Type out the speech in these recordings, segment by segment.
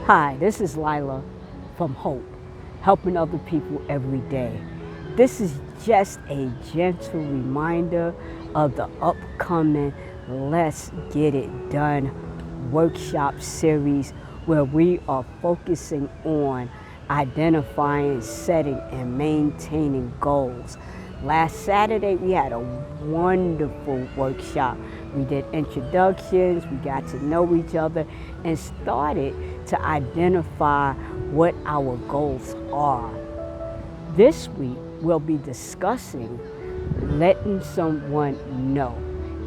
Hi, this is Lila from Hope, helping other people every day. This is just a gentle reminder of the upcoming Let's Get It Done workshop series where we are focusing on identifying, setting, and maintaining goals. Last Saturday, we had a wonderful workshop. We did introductions, we got to know each other, and started to identify what our goals are. This week, we'll be discussing letting someone know.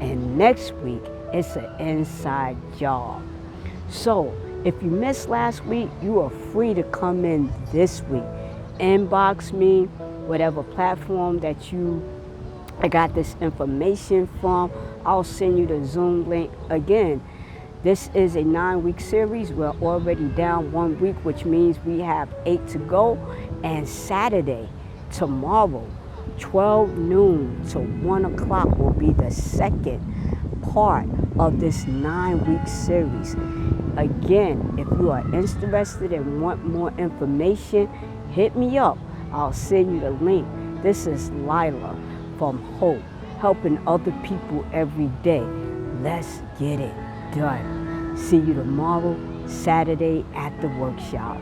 And next week, it's an inside job. So, if you missed last week, you are free to come in this week. Inbox me, whatever platform that I got this information from. I'll send you the Zoom link. Again, this is a 9-week series. We're already down 1 week, which means we have 8 to go. And Saturday, tomorrow, 12 noon to 1 o'clock will be the second part of this 9-week series. Again, if you are interested and want more information, hit me up. I'll send you the link. This is Lila from Hope, helping other people every day. Let's get it done. See you tomorrow, Saturday at the workshop.